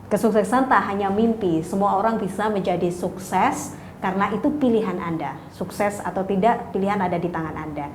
Kesuksesan tak hanya mimpi, semua orang bisa menjadi sukses karena itu pilihan Anda. Sukses atau tidak, pilihan ada di tangan Anda.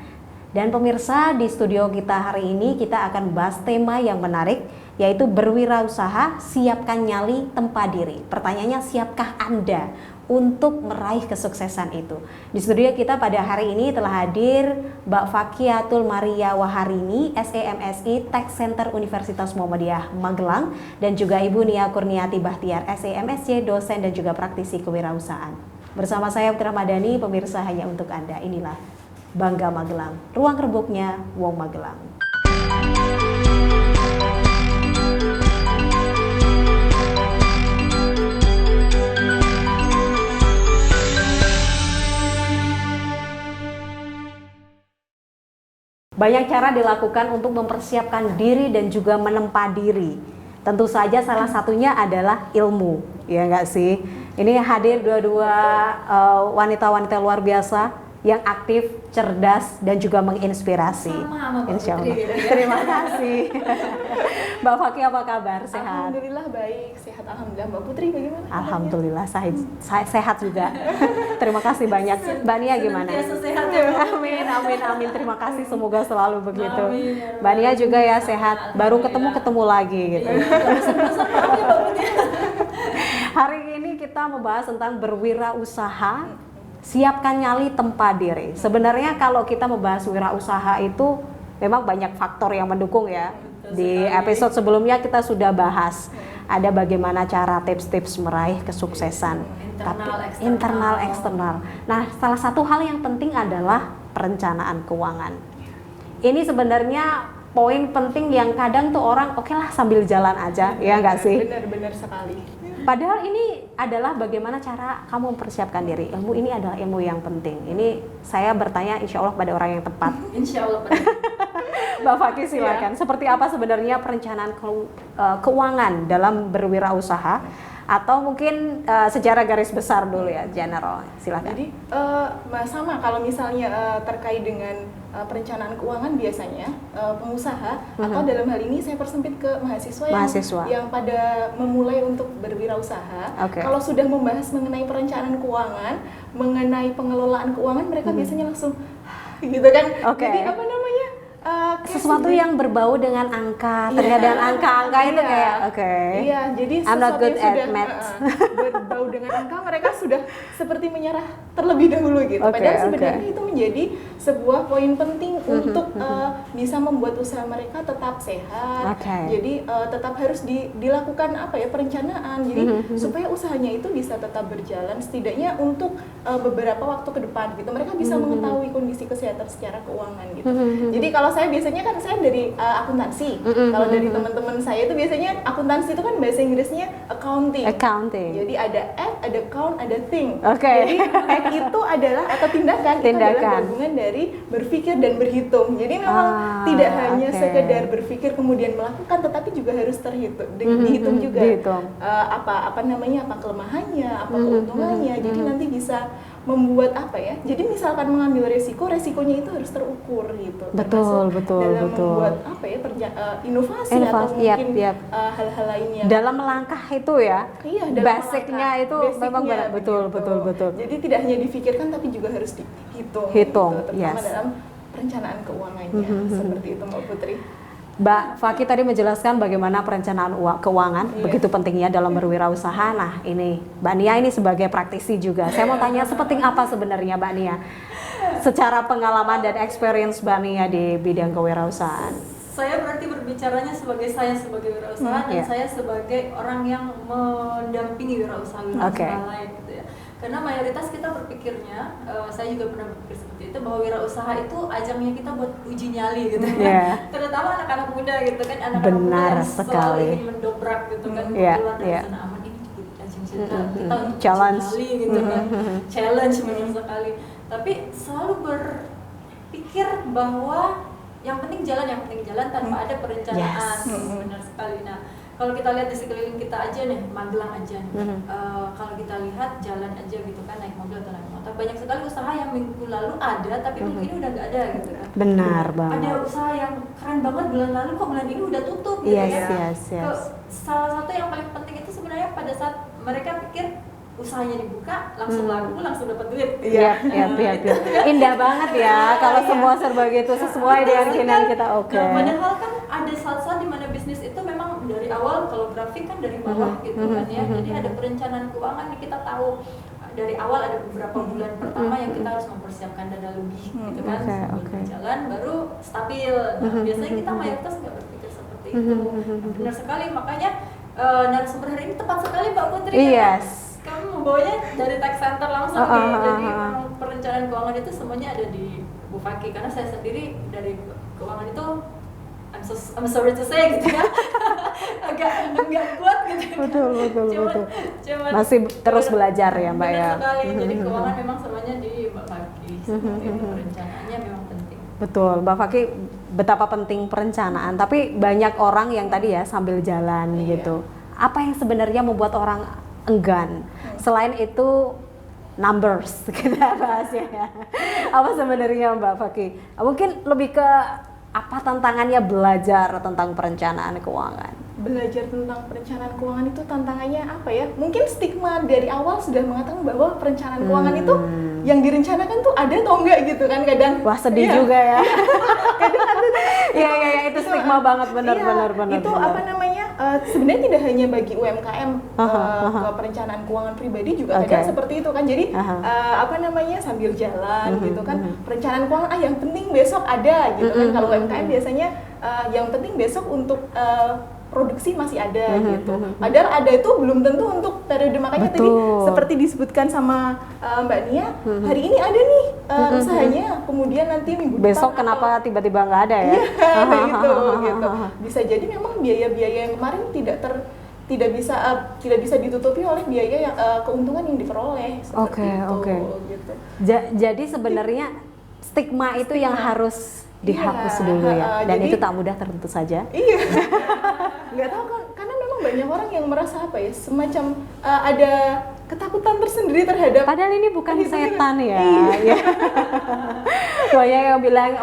Dan pemirsa, di studio kita hari ini kita akan bahas tema yang menarik, yaitu berwirausaha, siapkan nyali, tempa diri. Pertanyaannya, siapkah Anda untuk meraih kesuksesan itu? Di studio kita pada hari ini telah hadir Mbak Fakiatul Maria Waharini, SEMSI Tech Center Universitas Muhammadiyah Magelang, dan juga Ibu Nia Kurniati Bahtiar, SEMSC, dosen dan juga praktisi kewirausahaan. Bersama saya Putra Madani, pemirsa hanya untuk Anda. Inilah Bangga Magelang, ruang rebuknya Wong Magelang. Banyak cara dilakukan untuk mempersiapkan diri dan juga menempa diri. Tentu saja salah satunya adalah ilmu, ya enggak sih? Ini hadir dua-dua wanita-wanita luar biasa yang aktif, cerdas, dan juga menginspirasi. Insya Allah. Terima kasih. Mbak Faki, apa kabar? Sehat? Alhamdulillah baik, sehat. Alhamdulillah. Mbak Putri bagaimana? Alhamdulillah sehat juga. Terima kasih banyak. Mbak Nia gimana? Sehat ya. Amin, amin, amin. Terima kasih, semoga selalu begitu. Mbak Nia juga ya sehat. Baru ketemu lagi gitu. Hari ini kita membahas tentang berwirausaha. Siapkan nyali, tempa diri. Sebenarnya kalau kita membahas wirausaha itu memang banyak faktor yang mendukung ya. Di episode sebelumnya kita sudah bahas ada bagaimana cara tips-tips meraih kesuksesan. Internal, eksternal. Nah, salah satu hal yang penting adalah perencanaan keuangan. Ini sebenarnya poin penting yang kadang tuh orang oke lah sambil jalan aja, ya nggak sih? Benar-benar sekali. Padahal ini adalah bagaimana cara kamu mempersiapkan diri. Ilmu ini adalah ilmu yang penting. Ini saya bertanya insya Allah pada orang yang tepat. Insya Allah. Mbak Faki silakan. Ya. Seperti apa sebenarnya perencanaan keuangan dalam berwirausaha? Atau mungkin secara garis besar dulu ya, general. Silakan. Jadi sama kalau misalnya terkait dengan perencanaan keuangan biasanya pengusaha atau dalam hal ini saya persempit ke mahasiswa yang pada memulai untuk berwirausaha. Kalau sudah membahas mengenai perencanaan keuangan, mengenai pengelolaan keuangan, mereka biasanya langsung gitu kan. Jadi apa namanya? Sesuatu yang berbau dengan angka, terkait dengan angka itu kayak Iya, jadi I'm not sesuatu good yang sudah at maths. Berbau dengan angka, mereka sudah seperti menyerah terlebih dahulu gitu. Padahal sebenarnya itu menjadi sebuah poin penting untuk bisa membuat usaha mereka tetap sehat. Jadi tetap harus dilakukan perencanaan. Jadi supaya usahanya itu bisa tetap berjalan setidaknya untuk beberapa waktu ke depan gitu. Mereka bisa mengetahui kondisi kesehatan secara keuangan gitu. Jadi kalau saya biasanya kan saya dari akuntansi. Kalau dari teman-teman saya itu biasanya akuntansi itu kan bahasa Inggrisnya accounting. Jadi ada act, ada count, ada think. Jadi act itu adalah atau tindakan itu adalah gabungan dari berpikir dan berhitung. Jadi memang tidak hanya sekedar berpikir kemudian melakukan, tetapi juga harus dihitung juga. Apa kelemahannya, apa keuntungannya. Jadi nanti bisa membuat jadi misalkan mengambil resikonya itu harus terukur gitu. Betul. Membuat inovasi atau mungkin hal-hal lainnya. Dalam melangkah itu ya. Iya, basicnya itu memang betul. Jadi tidak hanya difikirkan tapi juga harus dihitung. Terutama dalam perencanaan keuangannya. Seperti itu Mbak Putri. Mbak Faki tadi menjelaskan bagaimana perencanaan keuangan begitu pentingnya dalam berwirausaha. Nah, ini Mbak Nia ini sebagai praktisi juga. Saya mau tanya seperti apa sebenarnya Mbak Nia secara pengalaman dan experience Mbak Nia di bidang kewirausahaan? Saya berarti berbicaranya sebagai saya sebagai wirausaha dan saya sebagai orang yang mendampingi wirausaha lain gitu ya. Karena mayoritas kita berpikirnya, saya juga pernah berpikir seperti itu, bahwa wirausaha itu ajangnya kita buat uji nyali gitu terutama anak-anak muda gitu kan, anak-anak muda yang selalu ingin mendobrak gitu kan, keluar dari zona aman. Ini ajang kita untuk challenge uji nyali gitu kan, challenge benar sekali. Tapi selalu berpikir bahwa yang penting jalan tanpa ada perencanaan. Benar sekali. Nah, kalau kita lihat di sekeliling kita aja nih, Magelang aja nih, kalau kita lihat jalan aja gitu kan, naik mobil atau naik motor, banyak sekali usaha yang minggu lalu ada tapi minggu ini udah nggak ada gitu kan. Benar banget. Ada usaha yang keren banget bulan lalu, kok bulan ini udah tutup gitu. Yes. Salah satu yang paling penting itu sebenarnya saat mereka pikir usahanya dibuka langsung laku, langsung dapat duit. Iya. Indah banget ya kalau semua serba gitu sesuai dengan keinginan kita. Oke. Nah, padahal kan ada saat-saat di mana bisnis itu memang dari awal, kalau grafik kan dari bawah gitu kan ya. Jadi ada perencanaan keuangan yang kita tahu dari awal, ada beberapa bulan pertama yang kita harus mempersiapkan dana lebih gitu kan. Sebelum berjalan baru stabil. Nah, biasanya kita mayoritas nggak berpikir seperti itu. Benar sekali, makanya narasumber hari ini tepat sekali Mbak Putri. Yes. Kamu membawanya dari tax center langsung nih. Jadi perencanaan keuangan itu semuanya ada di Bu Faki, karena saya sendiri dari keuangan itu I'm sorry to say gitu ya. agak kuat gitu. Betul. Cuman Masih terus belajar ya Mbak ya. Benar sekali. Jadi keuangan memang semuanya di Mbak Faki. Seperti itu, perencanaannya memang penting. Betul, Mbak Faki, betapa penting perencanaan. Tapi banyak orang yang tadi ya sambil jalan gitu. Apa yang sebenarnya membuat orang enggan? Selain itu numbers kita bahasnya ya. Apa sebenarnya Mbak Faki? Mungkin lebih ke apa tantangannya belajar tentang perencanaan keuangan? Belajar tentang perencanaan keuangan itu tantangannya apa ya? Mungkin stigma dari awal sudah mengatakan bahwa perencanaan keuangan itu yang direncanakan tuh ada atau enggak gitu kan kadang. Wah, sedih juga ya. Kadang ada. Iya, itu stigma banget, benar. Itu apa namanya? Sebenarnya tidak hanya bagi UMKM, perencanaan keuangan pribadi juga kadang seperti itu kan. Jadi apa namanya, sambil jalan gitu kan, perencanaan keuangan yang penting besok ada gitu kan. Kalau UMKM biasanya yang penting besok untuk produksi masih ada gitu. Padahal ada itu belum tentu untuk periode, makanya tadi seperti disebutkan sama Mbak Nia, hari ini ada nih usahanya, kemudian nanti minggu besok depan kenapa tiba-tiba nggak ada ya? gitu. Bisa jadi memang biaya-biaya yang kemarin tidak bisa ditutupi oleh biaya yang keuntungan yang diperoleh. Oke. Gitu. Jadi sebenarnya stigma itu yang harus dihapus dulu ya, dan itu tak mudah tentu saja. Iya. Nggak tahu kan, karena memang banyak orang yang merasa apa ya, semacam ada ketakutan tersendiri terhadap. Padahal ini bukan setan ya. Iya. Banyak yang bilang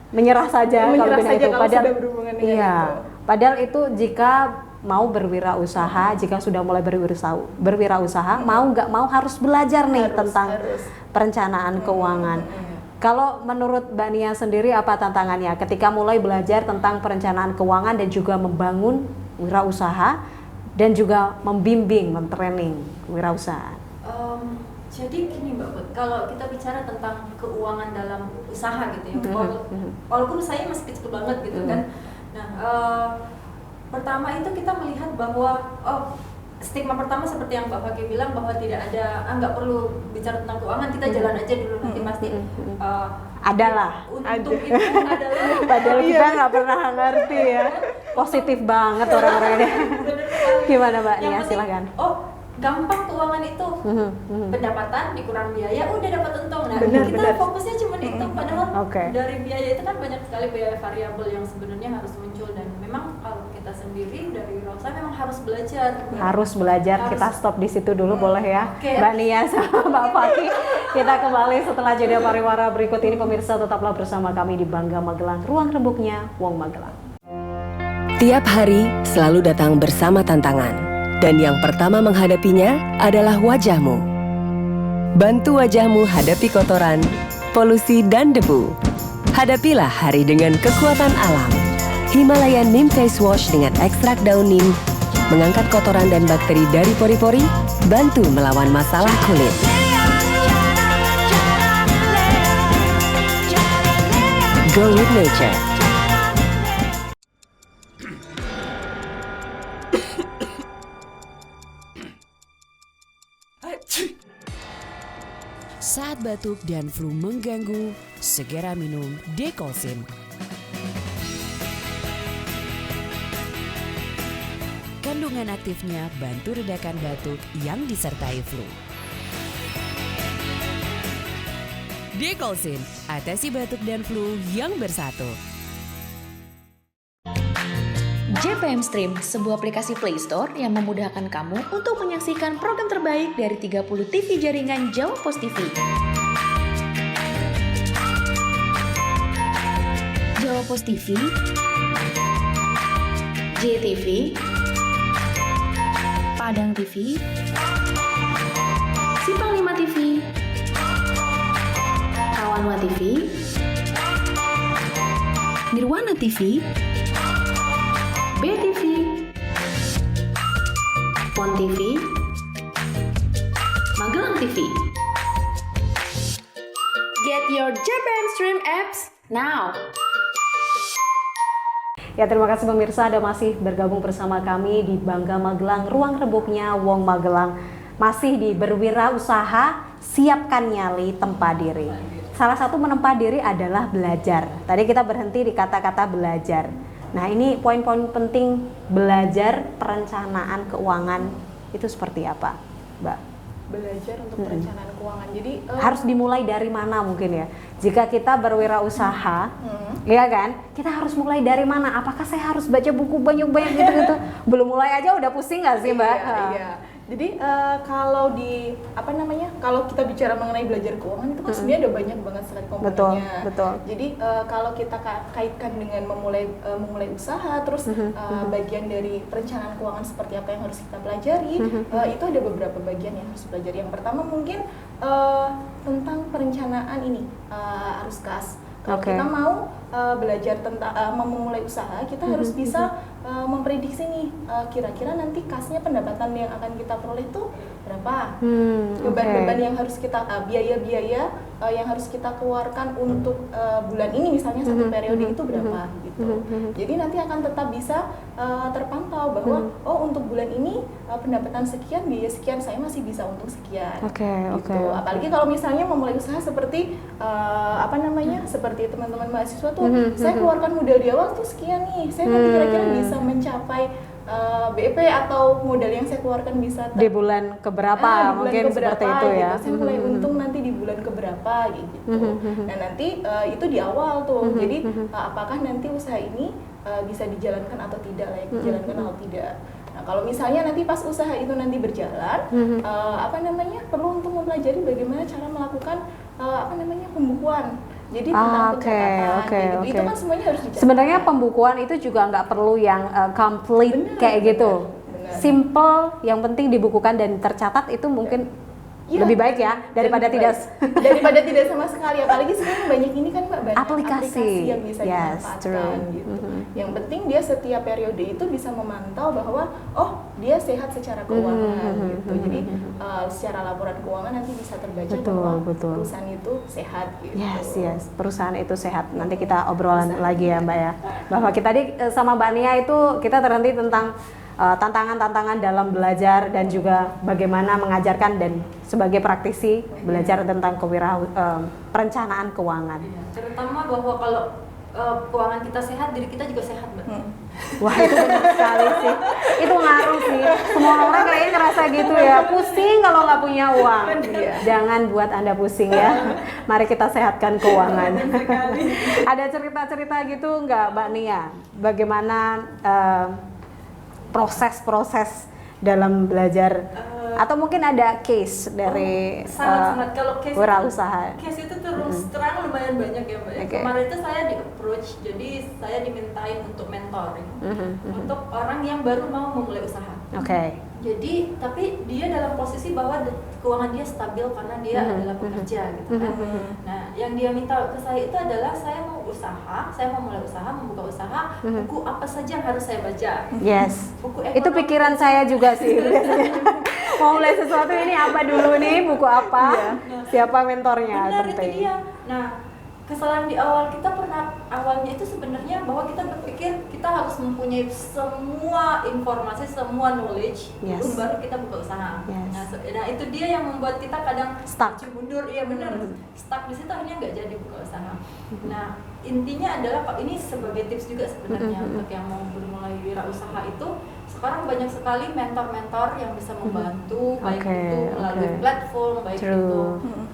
menyerah saja kalau itu. Padahal sudah berhubungan dengan itu. Padahal itu jika mau berwirausaha, jika sudah mulai berwirausaha, mau nggak mau harus belajar nih tentang perencanaan keuangan. Kalau menurut Mbak Nia sendiri apa tantangannya ketika mulai belajar tentang perencanaan keuangan dan juga membangun wirausaha dan juga membimbing, mentraining wirausaha? Jadi gini Mbak Put, kalau kita bicara tentang keuangan dalam usaha gitu ya, walaupun saya masih kecil banget gitu kan. Nah, pertama itu kita melihat bahwa stigma pertama seperti yang Mbak Faki bilang bahwa tidak ada, nggak perlu bicara tentang keuangan, kita jalan aja dulu nanti pasti adalah untuk itu adalah. Padahal kita nggak pernah ngerti ya, positif banget orang-orang ini. Gimana Mbak Nia, silakan. Gampang keuangan itu, pendapatan dikurang biaya udah dapat untung. Nah, kita fokusnya cuma itu, padahal dari biaya itu kan banyak sekali biaya variabel yang sebenarnya harus muncul, dan memang kalau kita sendiri dari wirausaha memang harus belajar. Kita stop di situ dulu boleh ya, Mbak Nia sama Mbak Faki. Kita kembali setelah jeda pariwara berikut ini. Pemirsa, tetaplah bersama kami di Bangga Magelang, ruang rembuknya Wong Magelang. Tiap hari selalu datang bersama tantangan. Dan yang pertama menghadapinya adalah wajahmu. Bantu wajahmu hadapi kotoran, polusi, dan debu. Hadapilah hari dengan kekuatan alam. Himalaya Neem Face Wash dengan ekstrak daun neem mengangkat kotoran dan bakteri dari pori-pori, bantu melawan masalah kulit. Go with nature. Saat batuk dan flu mengganggu, segera minum Dekolsin. Kandungan aktifnya bantu redakan batuk yang disertai flu. Dekolsin, atasi batuk dan flu yang bersatu. JPM Stream, sebuah aplikasi Play Store yang memudahkan kamu untuk menyaksikan program terbaik dari 30 TV jaringan Jawa Pos TV. Jawa Pos TV, JTV, Padang TV, Simpang 5 TV, Kawanwa TV, Nirwana TV, BTV, Pon TV, Magelang TV. Get your JPM Stream apps now. Ya, terima kasih pemirsa Anda masih bergabung bersama kami di Bangga Magelang, ruang rebuknya Wong Magelang. Masih di berwirausaha, siapkan nyali, tempa diri. Salah satu menempa diri adalah belajar. Tadi kita berhenti di kata-kata belajar. Nah, ini poin-poin penting belajar perencanaan keuangan itu seperti apa, Mbak? Belajar untuk perencanaan keuangan. Jadi harus dimulai dari mana mungkin ya? Jika kita berwirausaha, ya kan? Kita harus mulai dari mana? Apakah saya harus baca buku banyak-banyak gitu-gitu? Belum mulai aja udah pusing nggak sih, Mbak? Iya. Jadi kalau kalau kita bicara mengenai belajar keuangan itu kan sebenarnya ada banyak banget sekali komponennya. Betul. Jadi kalau kita kaitkan dengan memulai usaha, terus bagian dari perencanaan keuangan seperti apa yang harus kita pelajari, itu ada beberapa bagian yang harus pelajari. Yang pertama mungkin tentang perencanaan ini arus kas. Kalau kita mau belajar tentang memulai usaha, kita harus bisa memprediksi nih kira-kira nanti kasnya pendapatan yang akan kita peroleh itu berapa, beban-beban yang harus kita biaya-biaya yang harus kita keluarkan untuk bulan ini misalnya satu periode itu berapa gitu. Jadi nanti akan tetap bisa terpantau bahwa untuk bulan ini pendapatan sekian, biaya sekian, saya masih bisa untung sekian. Gitu. Apalagi kalau misalnya memulai usaha seperti seperti teman-teman mahasiswa tuh, saya keluarkan modal di awal tuh sekian nih, saya nanti kira-kira bisa mencapai BEP atau modal yang saya keluarkan bisa di bulan keberapa, mungkin seperti itu ya. Saya mulai untung nanti di bulan keberapa gitu. Nah nanti itu di awal tuh. Jadi apakah nanti usaha ini bisa dijalankan atau tidak, layak dijalankan atau tidak. Nah kalau misalnya nanti pas usaha itu nanti berjalan, perlu untuk mempelajari bagaimana cara melakukan pembukuan. Jadi tentang pencatatan itu kan semuanya harus dicatat. Sebenarnya pembukuan itu juga nggak perlu yang complete kayak gitu. Simple, yang penting dibukukan dan tercatat itu mungkin lebih baik ya daripada tidak sama sekali. Apalagi sekarang banyak ini kan Mbak, banyak aplikasi yang bisa dimanfaatkan gitu. Yang penting dia setiap periode itu bisa memantau bahwa dia sehat secara keuangan gitu. Jadi secara laporan keuangan nanti bisa terbaca bahwa perusahaan itu sehat gitu. Yes, perusahaan itu sehat. Nanti kita obrolan lagi ya Mbak ya. Bahwa kita tadi sama Mbak Nia itu kita terhenti tentang tantangan-tantangan dalam belajar dan juga bagaimana mengajarkan dan sebagai praktisi belajar tentang perencanaan keuangan. Terutama bahwa kalau keuangan kita sehat, diri kita juga sehat, Mbak. Wah, itu benar sekali sih. Itu ngaruh sih. Semua orang kayaknya ngerasa gitu ya. Pusing kalau nggak punya uang. Jangan buat Anda pusing ya. Mari kita sehatkan keuangan. Ada cerita-cerita gitu nggak, Mbak Nia? Bagaimana proses-proses dalam belajar atau mungkin ada case dari sangat kalau case wirausaha. Case itu terus terang lumayan banyak ya Mbak. Kemarin itu saya di approach, jadi saya dimintain untuk mentoring untuk orang yang baru mau memulai usaha. Jadi tapi dia dalam posisi bahwa keuangan dia stabil karena dia adalah pekerja gitu kan. Nah, yang dia minta ke saya itu adalah saya mau mulai usaha, membuka usaha, buku apa saja yang harus saya baca. Yes. Buku itu pikiran saya juga sih biasanya. Mau mulai sesuatu ini apa dulu nih, buku apa? Siapa mentornya? Benar, itu dia. Nah, kesalahan di awal kita awalnya itu sebenarnya bahwa kita berpikir kita harus mempunyai semua informasi, semua knowledge, baru kita buka usaha. Nah itu dia yang membuat kita kadang stuck, mundur. Iya benar, stuck di situ akhirnya nggak jadi buka usaha. Nah intinya adalah ini sebagai tips juga sebenarnya untuk yang mau bermulai wirausaha itu. Sekarang banyak sekali mentor-mentor yang bisa membantu, baik itu melalui platform, baik itu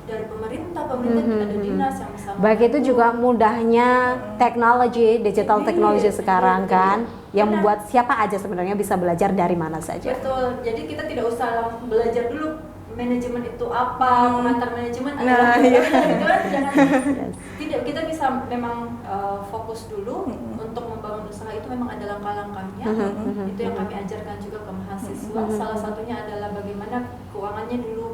dari pemerintah ada dinas yang bisa baik itu juga mudahnya teknologi, digital teknologi sekarang kan, yang membuat siapa aja sebenarnya bisa belajar dari mana saja. Betul, jadi kita tidak usah belajar dulu manajemen itu apa, pengantar manajemen adalah tidak, kita bisa memang fokus dulu untuk membangun usaha itu memang ada langkah-langkahnya. Itu yang kami ajarkan juga ke mahasiswa Salah satunya adalah bagaimana keuangannya dulu,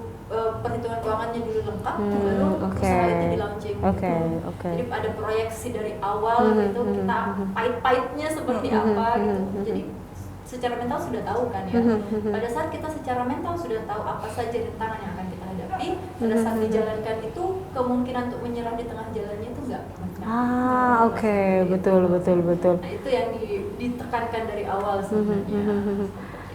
perhitungan keuangannya dulu lengkap, baru usaha itu di launching. Jadi ada proyeksi dari awal gitu, kita pahit-pahitnya seperti apa gitu. Jadi secara mental sudah tahu kan ya. Pada saat kita secara mental sudah tahu apa saja rintangan yang akan kita hadapi, pada saat dijalankan itu kemungkinan untuk menyerah di tengah jalannya itu enggak. Betul. Nah, itu yang ditekankan dari awal sebenarnya.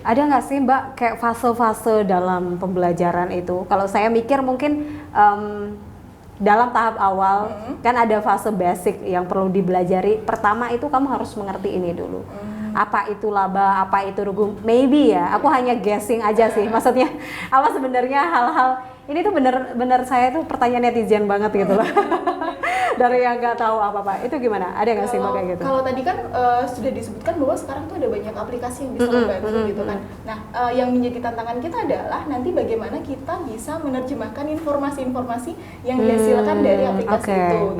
Ada nggak sih Mbak kayak fase-fase dalam pembelajaran itu? Kalau saya mikir mungkin dalam tahap awal kan ada fase basic yang perlu dibelajari. Pertama itu kamu harus mengerti ini dulu. Apa itu laba, apa itu rugi? Maybe ya, aku hanya guessing aja sih. Maksudnya apa sebenarnya hal-hal ini tuh bener saya tuh pertanyaan netizen banget gitu loh. Dari yang nggak tahu apa-apa, itu gimana? Ada nggak sih Mbak kayak gitu? Kalau tadi kan sudah disebutkan bahwa sekarang tuh ada banyak aplikasi yang bisa membantu gitu kan. Nah, yang menjadi tantangan kita adalah nanti bagaimana kita bisa menerjemahkan informasi-informasi yang dihasilkan dari aplikasi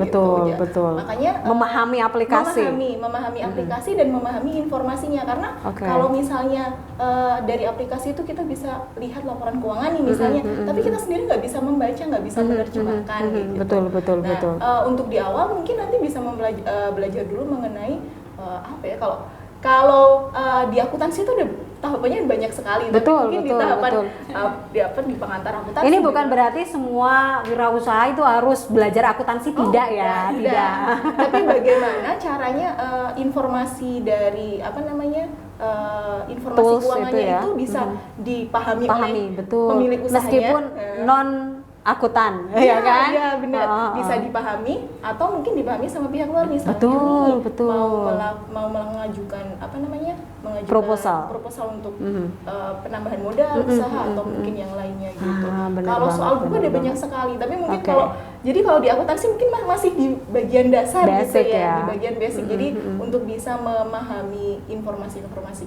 itu. Betul. Makanya memahami aplikasi, memahami aplikasi dan memahami informasinya, karena kalau misalnya dari aplikasi itu kita bisa lihat laporan keuangan nih misalnya, tapi kita sendiri nggak bisa membaca, nggak bisa menerjemahkan. Gitu. Betul. Untuk di awal mungkin nanti bisa belajar dulu mengenai kalau di akuntansi itu udah tahapannya banyak sekali. Mungkin di tahapan di pengantar akuntansi. Ini bukan berarti semua wirausaha itu harus belajar akuntansi, tidak ya. Tapi bagaimana caranya informasi dari informasi Tools keuangannya itu bisa dipahami oleh betul. pemilik usahanya. Meskipun non akuntan, ya kan? Iya benar, bisa dipahami atau mungkin dipahami sama pihak luar misalnya. Betul. Mau mengajukan proposal untuk penambahan modal usaha atau mungkin yang lainnya gitu. Kalau soal buku ada banyak sekali, tapi mungkin kalau di akuntansi mungkin masih di bagian dasar basic gitu ya, ya. di bagian basic. Jadi untuk bisa memahami informasi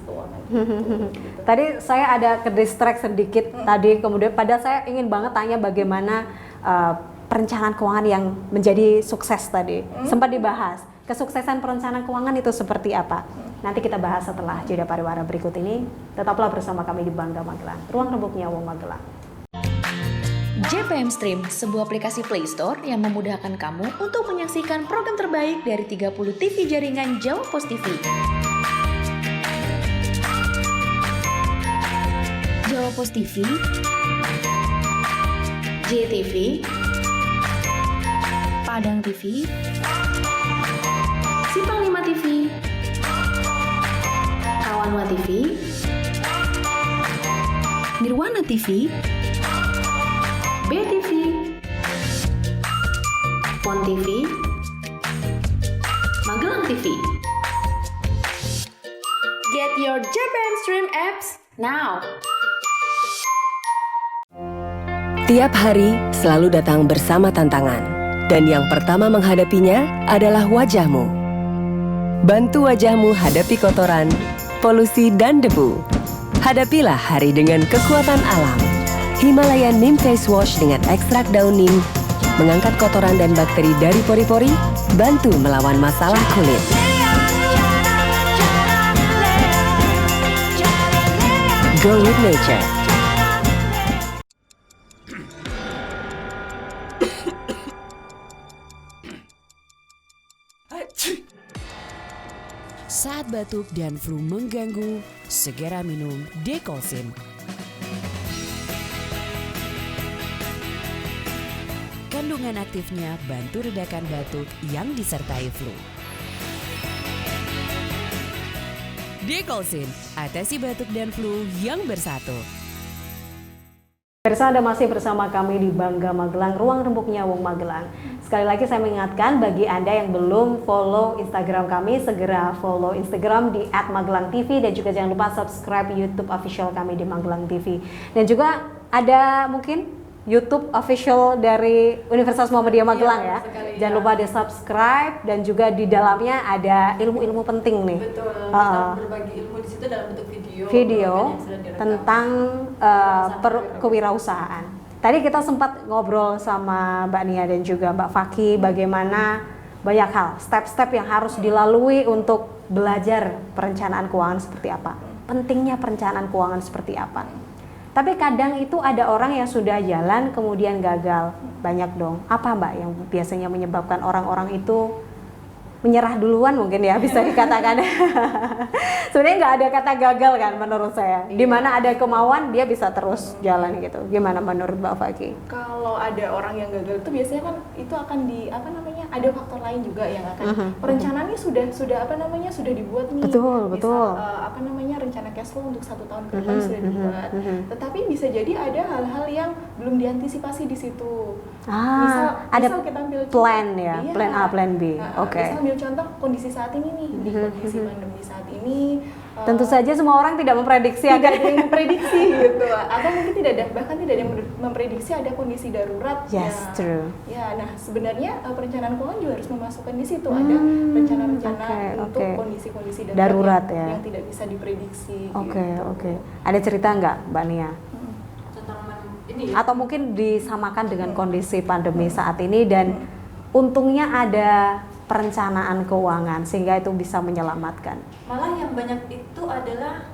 keuangan. Gitu. Tadi saya ada ke distract sedikit tadi, kemudian padahal saya ingin banget tanya bagaimana perencanaan keuangan yang menjadi sukses tadi. Sempat dibahas. Kesuksesan perencanaan keuangan itu seperti apa? Nanti kita bahas setelah jeda pariwara berikut ini. Tetaplah bersama kami di Bangga Magelang, ruang rembuknya Wong Magelang. JPM Stream, sebuah aplikasi Play Store yang memudahkan kamu untuk menyaksikan program terbaik dari 30 TV jaringan Jawa Pos TV. Jawa Pos TV, JTV, Padang TV, Simpang 5 TV, Kawanwa TV, Nirwana TV, BTV, Pon TV, Magelang TV. Get your JPM Stream apps now. Tiap hari selalu datang bersama tantangan, dan yang pertama menghadapinya adalah wajahmu. Bantu wajahmu hadapi kotoran, polusi, dan debu. Hadapilah hari dengan kekuatan alam. Himalaya Neem Face Wash dengan ekstrak daun neem mengangkat kotoran dan bakteri dari pori-pori, bantu melawan masalah kulit. Go with nature. Saat batuk dan flu mengganggu, segera minum Dekolsin. Kandungan aktifnya bantu redakan batuk yang disertai flu. Dekolsin, atasi batuk dan flu yang bersatu. Pemirsa, Anda masih bersama kami di Bangga Magelang, ruang rembuknya Wong Magelang. Sekali lagi saya mengingatkan bagi Anda yang belum follow Instagram kami, segera follow Instagram di @magelangtv dan juga jangan lupa subscribe YouTube official kami di Magelang TV. Dan juga ada mungkin YouTube official dari Universitas Muhammadiyah Magelang ya. Jangan lupa di subscribe dan juga di dalamnya ada ilmu-ilmu penting nih. Betul, kita berbagi ilmu di situ dalam bentuk video yang sudah direkam. Tentang kewirausahaan. Tadi kita sempat ngobrol sama Mbak Nia dan juga Mbak Faki bagaimana banyak hal, step-step yang harus dilalui untuk belajar perencanaan keuangan seperti apa. pentingnya perencanaan keuangan seperti apa. Tapi kadang itu ada orang yang sudah jalan kemudian gagal, banyak dong. Apa Mbak yang biasanya menyebabkan orang-orang itu menyerah duluan mungkin ya bisa dikatakan. Sebenarnya nggak ada kata gagal kan menurut saya. Di mana ada kemauan dia bisa terus jalan gitu. Gimana menurut Mbak Faki? Kalau ada orang yang gagal itu biasanya kan itu akan ada faktor lain juga yang akan perencanaannya sudah dibuat nih. Betul. Rencana cash flow untuk 1 tahun ke depan sudah dibuat. Tetapi bisa jadi ada hal-hal yang belum diantisipasi di situ. Ada kita ambil plan ya, plan A, plan B. Oke. Misal ambil contoh kondisi saat ini nih, di kondisi pandemi saat ini. Tentu saja semua orang tidak memprediksi tidak ada yang memprediksi gitu, atau mungkin tidak ada yang memprediksi ada kondisi darurat. Yes, true. Ya, nah sebenarnya perencanaan keuangan juga harus memasukkan di situ ada rencana-rencana untuk kondisi-kondisi darurat yang tidak bisa diprediksi. Oke. Ada cerita nggak, Mbak Nia? Atau mungkin disamakan dengan kondisi pandemi saat ini dan untungnya ada perencanaan keuangan sehingga itu bisa menyelamatkan. Malah yang banyak itu adalah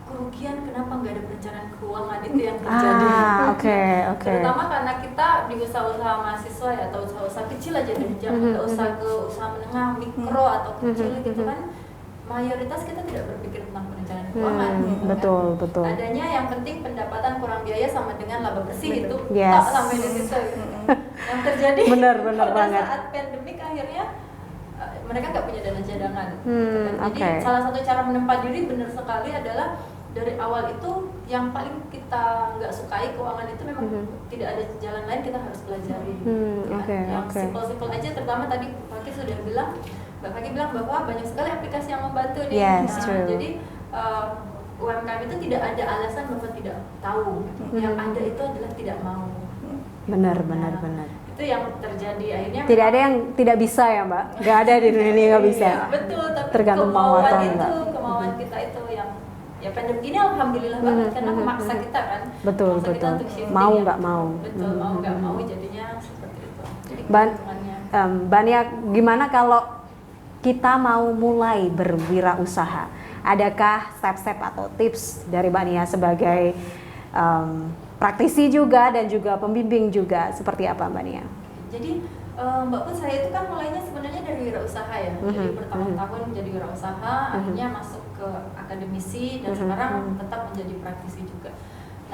kerugian kenapa nggak ada perencanaan keuangan itu yang terjadi. Oke. Terutama karena kita di usaha-usaha mahasiswa ya, atau usaha-usaha kecil aja dari jangan ke usaha menengah, mikro atau kecil gitu kan. Mayoritas kita tidak berpikir tentang perencanaan keuangan. Betul. Adanya yang penting pendapatan kurang biaya sama dengan laba bersih itu. Yes. Sampai di situ. Yang terjadi benar pada banget. saat pandemik akhirnya mereka nggak punya dana cadangan. Jadi Okay. salah satu cara menempa diri benar sekali adalah dari awal itu yang paling kita nggak sukai keuangan itu memang tidak ada jalan lain, kita harus pelajari. Yang simpel-simpel aja, terutama tadi Faki sudah bilang, Mbak Faki bilang bahwa banyak sekali aplikasi yang membantu nih. Yes, true. Jadi UMKM itu tidak ada alasan bahwa tidak tahu. Yang ada itu adalah tidak mau. Benar. Itu yang terjadi akhirnya. Tidak ada yang tidak bisa ya Mbak? Nggak ada di dunia ini nggak bisa. Betul, tapi tergantung mau atau enggak. Kemauan kita itu yang ya pandemi ini alhamdulillah banget karena memaksa kita kan. Betul. Kita untuk shifting Mau ya. nggak mau. Betul, mau nggak mau jadinya seperti itu. Jadi Mbak Nia, gimana kalau kita mau mulai berwirausaha? Adakah step-step atau tips dari Mbak Nia sebagai praktisi juga dan juga pembimbing juga, seperti apa Mbak Nia? Jadi Mbak Put, saya itu kan mulainya sebenarnya dari wirausaha ya. Jadi bertahun-tahun menjadi wirausaha, akhirnya masuk ke akademisi dan sekarang tetap menjadi praktisi juga.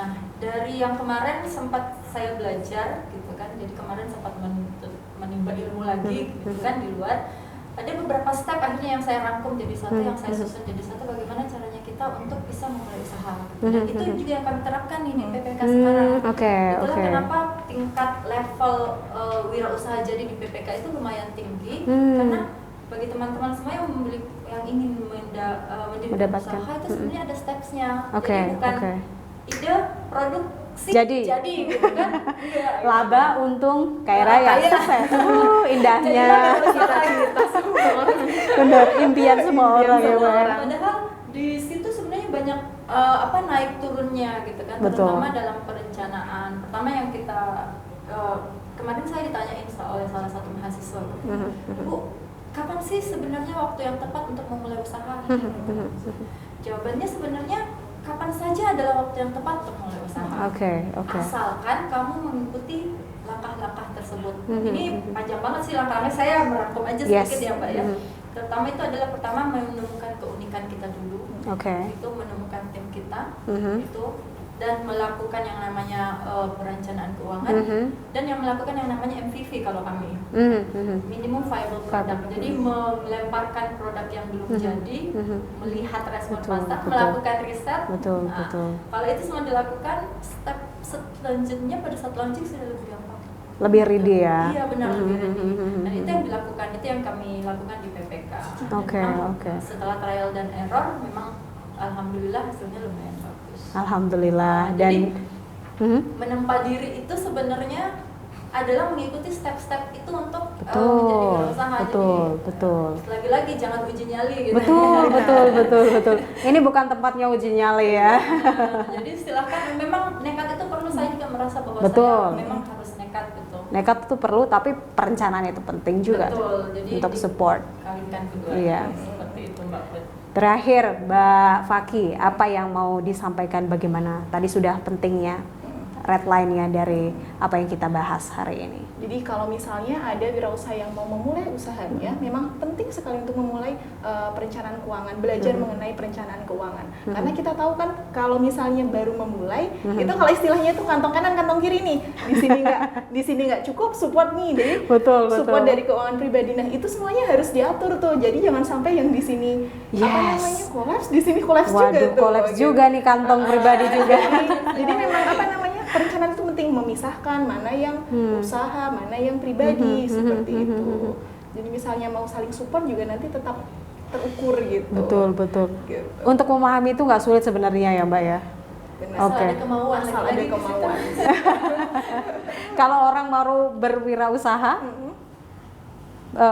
Nah, dari yang kemarin sempat saya belajar gitu kan. Jadi kemarin sempat menimba ilmu lagi gitu kan di luar. Ada beberapa step akhirnya yang saya rangkum jadi satu, yang saya susun jadi satu, bagaimana caranya kita untuk bisa memulai usaha. Dan itu juga yang kami terapkan nih di PPK sekarang. Itulah kenapa tingkat level wirausaha jadi di PPK itu lumayan tinggi, karena bagi teman-teman semua yang ingin mendirikan usaha itu sebenarnya ada stepsnya. Jadi bukan ide, produk, jadi gitu kan. Laba, untung, kaya raya, sukses. Indahnya. Cita-cita semua orang. Benar, impian semua orang ya Mbak. Padahal di situ sebenarnya banyak naik turunnya gitu kan. Betul. Terutama dalam perencanaan. Pertama yang kita kemarin saya ditanyain oleh salah satu mahasiswa, Bu, kapan sih sebenarnya waktu yang tepat untuk memulai usaha? Jawabannya sebenarnya kapan saja adalah waktu yang tepat untuk mulai usaha. Asalkan kamu mengikuti langkah-langkah tersebut. Ini panjang banget sih langkahnya, saya merangkum aja sedikit ya Mbak ya. Terutama itu adalah pertama menemukan keunikan kita dulu. Itu menemukan tim kita, itu dan melakukan yang namanya perencanaan keuangan dan yang melakukan yang namanya MVV kalau kami. Minimum viable product. Jadi melemparkan produk yang belum jadi, melihat respon pasar, melakukan riset. Kalau itu semua dilakukan, step selanjutnya pada saat launching sudah lebih gampang. Lebih ready ya. Iya benar, lebih ready. Dan itu yang dilakukan, itu yang kami lakukan di PPK. Setelah trial dan error, memang alhamdulillah hasilnya lumayan bagus. Alhamdulillah. Dan menempa diri itu sebenarnya adalah mengikuti step-step itu untuk menjadi wirausaha. Betul. Lagi-lagi jangan uji nyali gitu. Betul. Ini bukan tempatnya uji nyali ya. Jadi silahkan, memang nekat itu perlu, saya juga merasa bahwa Betul. saya memang harus nekat gitu. Nekat itu perlu, tapi perencanaan itu penting juga. Betul. Jadi untuk support. kawinkan kedua. Iya. Seperti itu Mbak Put. Terakhir, Mbak Faki, apa yang mau disampaikan bagaimana? Tadi sudah pentingnya red line-nya dari apa yang kita bahas hari ini. Jadi kalau misalnya ada wirausaha yang mau memulai usahanya, memang penting sekali untuk memulai perencanaan keuangan, belajar mengenai perencanaan keuangan. Karena kita tahu kan kalau misalnya baru memulai, itu kalau istilahnya itu kantong kanan kantong kiri nih, di sini nggak cukup support nih, jadi support dari keuangan pribadi. Nah itu semuanya harus diatur tuh. Jadi jangan sampai yang di sini kolaps, di sini kolaps juga tuh. Kolaps juga nih kantong pribadi juga. Jadi memang perencanaan itu penting, memisahkan mana yang usaha, mana yang pribadi, seperti itu. Jadi misalnya mau saling support juga nanti tetap terukur gitu. Betul. Gitu. Untuk memahami itu nggak sulit sebenarnya ya Mbak ya? Oke. Asal ada kemauan. Kalau orang mau berwirausaha,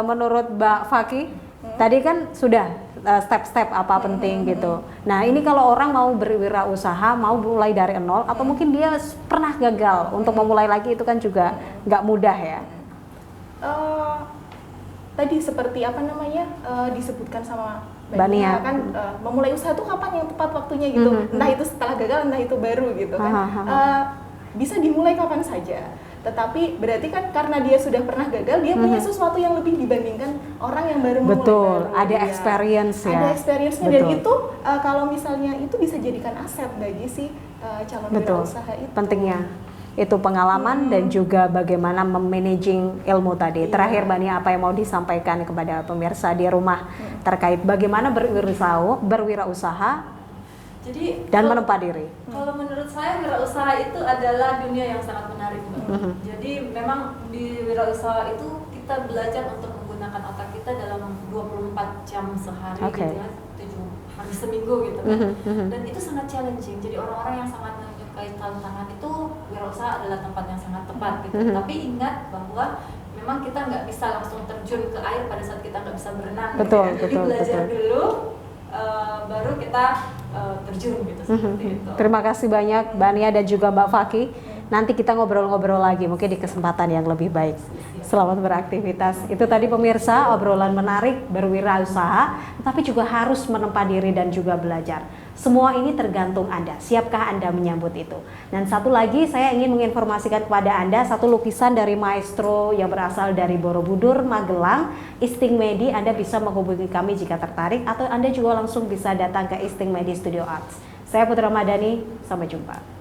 menurut Mbak Faki, tadi kan sudah step-step apa penting gitu. Nah ini kalau orang mau berwirausaha, mau mulai dari nol, atau mungkin dia pernah gagal untuk memulai lagi, itu kan juga nggak mudah ya. Tadi seperti disebutkan sama Mbak Nia kan, memulai usaha itu kapan yang tepat waktunya gitu. Entah itu setelah gagal, entah itu baru gitu kan. Bisa dimulai kapan saja. Tetapi berarti kan karena dia sudah pernah gagal, dia punya sesuatu yang lebih dibandingkan orang yang baru memulai. Betul, ada experience ya. Ada experience-nya, dan itu kalau misalnya itu bisa jadikan aset bagi si calon wirausaha itu. Pentingnya itu pengalaman dan juga bagaimana memanaging ilmu tadi. Terakhir Mbak Nia, apa yang mau disampaikan kepada pemirsa di rumah terkait bagaimana berwirausaha dan menempa diri? Kalau menurut saya wirausaha itu adalah dunia yang sangat menarik, Mbak. Jadi memang di wirausaha itu kita belajar untuk menggunakan otak kita dalam 24 jam sehari gitu ya, 7 hari seminggu gitu kan. Dan itu sangat challenging. Jadi orang-orang yang sangat menyukai tantangan itu, wirausaha adalah tempat yang sangat tepat gitu. Tapi ingat bahwa memang kita nggak bisa langsung terjun ke air pada saat kita nggak bisa berenang. Jadi belajar dulu, baru kita terjun gitu, seperti itu. Terima kasih banyak Mbak Nia dan juga Mbak Faki. Nanti kita ngobrol-ngobrol lagi mungkin di kesempatan yang lebih baik. Selamat beraktivitas. Itu tadi pemirsa, obrolan menarik berwirausaha, tapi juga harus menempa diri dan juga belajar. Semua ini tergantung Anda. Siapkah Anda menyambut itu? Dan satu lagi saya ingin menginformasikan kepada Anda satu lukisan dari maestro yang berasal dari Borobudur, Magelang, Isting Medi. Anda bisa menghubungi kami jika tertarik, atau Anda juga langsung bisa datang ke Isting Medi Studio Arts. Saya Putra Madani, sampai jumpa.